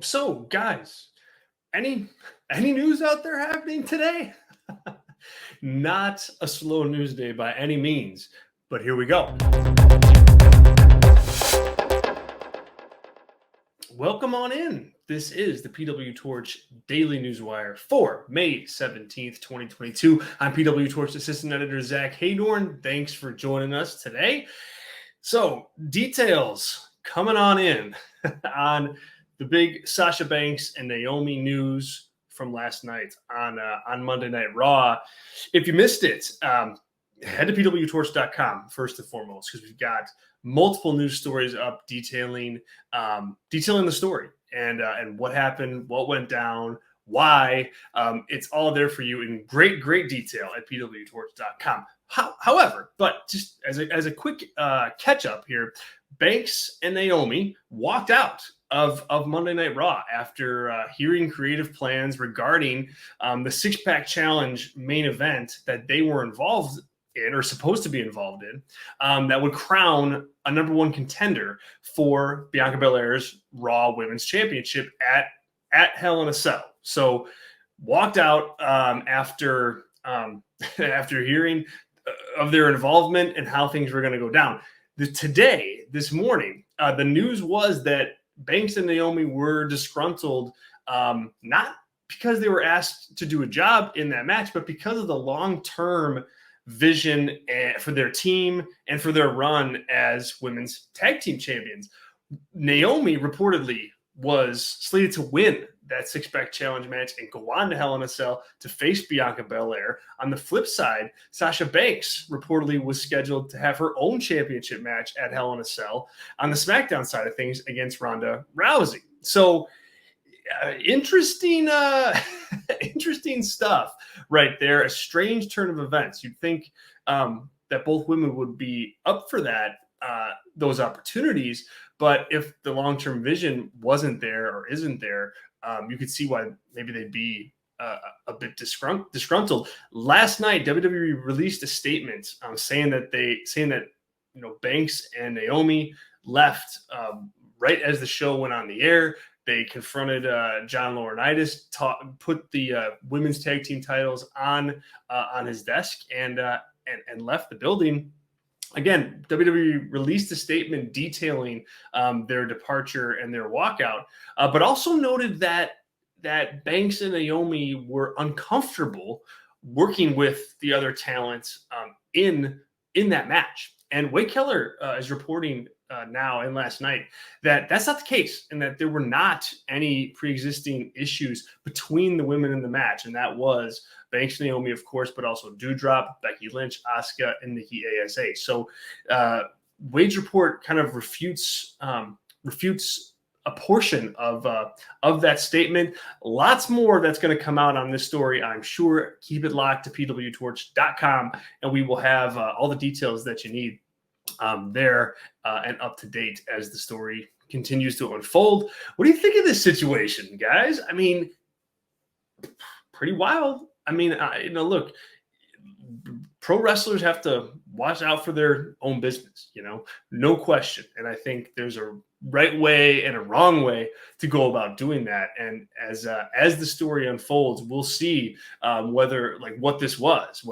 So, guys, any any news out there happening today? Not a slow news day by any means, but here we go. Welcome on in. This is the PWTorch Daily Newswire for May 17th, 2022. I'm PWTorch Assistant Editor Zack Heydorn. Thanks for joining us today. So, details coming on in on the big Sasha Banks and Naomi news from last night on Monday Night Raw. If you missed it, head to PWTorch.com first and foremost, because we've got multiple news stories up detailing the story and what happened, what went down, why. It's all there for you in great detail at PWTorch.com. However, but just as a quick catch up here, Banks and Naomi walked out of Monday Night Raw after hearing creative plans regarding the six-pack challenge main event that they were involved in or supposed to be involved in, that would crown a number one contender for Bianca Belair's Raw Women's Championship at Hell in a Cell. So walked out after hearing of their involvement and how things were going to go down. This morning, the news was that Banks and Naomi were disgruntled, not because they were asked to do a job in that match, but because of the long-term vision for their team and for their run as women's tag team champions. Naomi reportedly was slated to win that six-pack challenge match and go on to Hell in a Cell to face Bianca Belair. On the flip side, Sasha Banks reportedly was scheduled to have her own championship match at Hell in a Cell on the SmackDown side of things against Ronda Rousey. So interesting stuff right there. A strange turn of events. You'd think that both women would be up for those opportunities, but if the long-term vision wasn't there or isn't there, you could see why maybe they'd be a bit disgruntled. Last night, WWE released a statement saying that Banks and Naomi left right as the show went on the air. They confronted John Laurinaitis, put the women's tag team titles on his desk, and left the building. Again, WWE released a statement detailing their departure and their walkout, but also noted that Banks and Naomi were uncomfortable working with the other talents in that match. And Wade Keller is reporting now and last night that that's not the case, and that there were not any pre-existing issues between the women in the match, and that was Banks and Naomi, of course, but also Doudrop, Becky Lynch, Asuka, and Nikki ASA. So Wade's report kind of refutes a portion of that statement. Lots more that's going to come out on this story, I'm sure. Keep it locked to PWTorch.com, and we will have all the details that you need there and up to date as the story continues to unfold. What do you think of this situation, guys? I mean, pretty wild. I mean, look, pro wrestlers have to watch out for their own business, no question. And I think there's a right way and a wrong way to go about doing that. And as the story unfolds, we'll see whether this was,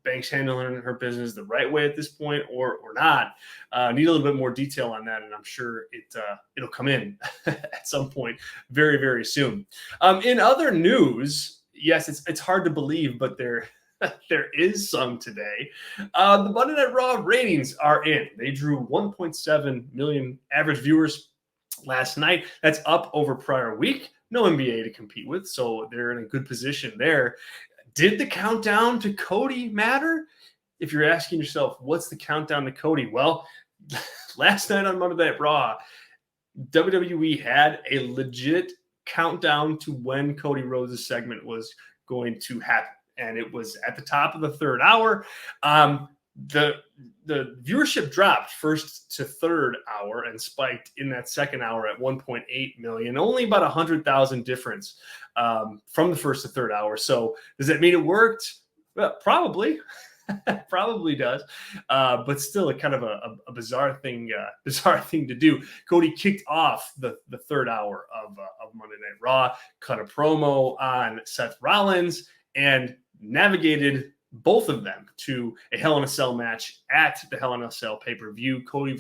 Banks handling her business the right way at this point or not. Need a little bit more detail on that, and I'm sure it'll come in at some point very, very soon. In other news, yes, it's hard to believe, but there is some today. The Monday Night Raw ratings are in. They drew 1.7 million average viewers last night. That's up over prior week. No NBA to compete with, so they're in a good position there. Did the countdown to Cody matter? If you're asking yourself, what's the countdown to Cody? Well, last night on Monday Night Raw, WWE had a legit countdown to when Cody Rhodes' segment was going to happen. And it was at the top of the third hour. The viewership dropped first to third hour and spiked in that second hour at 1.8 million, only about 100,000 difference from the first to third hour. So does that mean it worked? Well, probably. Probably does, but still a kind of a bizarre thing to do. Cody kicked off the third hour of Monday Night Raw, cut a promo on Seth Rollins, and navigated both of them to a Hell in a Cell match at the Hell in a Cell pay-per-view. Cody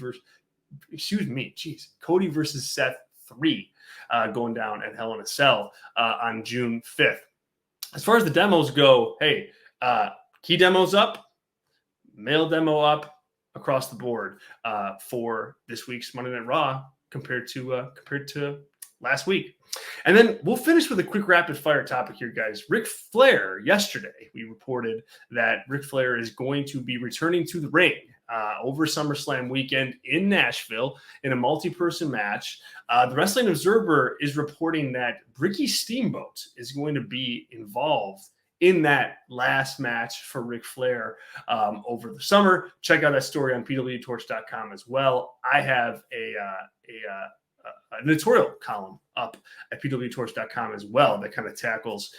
versus Seth 3 going down at Hell in a Cell on June 5th. As far as the demos go, hey, key demos up, male demo up across the board for this week's Monday Night Raw compared to last week. And then we'll finish with a quick rapid fire topic here, guys. Ric Flair, yesterday, we reported that Ric Flair is going to be returning to the ring over SummerSlam weekend in Nashville in a multi-person match. The Wrestling Observer is reporting that Ricky Steamboat is going to be involved in that last match for Ric Flair over the summer. Check out that story on PWTorch.com as well. I have an editorial column up at PWTorch.com as well that kind of tackles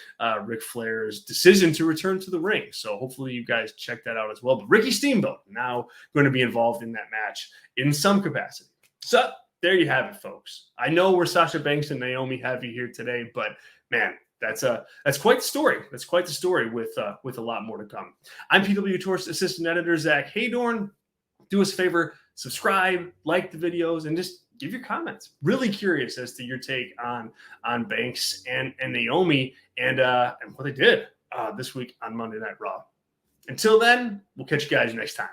Ric Flair's decision to return to the ring. So hopefully you guys check that out as well. But Ricky Steamboat now going to be involved in that match in some capacity. So there you have it, folks. I know we're Sasha Banks and Naomi heavy here today, but man, that's quite the story. That's quite the story with a lot more to come. I'm PWTorch Assistant Editor Zack Heydorn. Do us a favor, subscribe, like the videos, and just give your comments. Really curious as to your take on Banks and Naomi and what they did this week on Monday Night Raw. Until then, we'll catch you guys next time.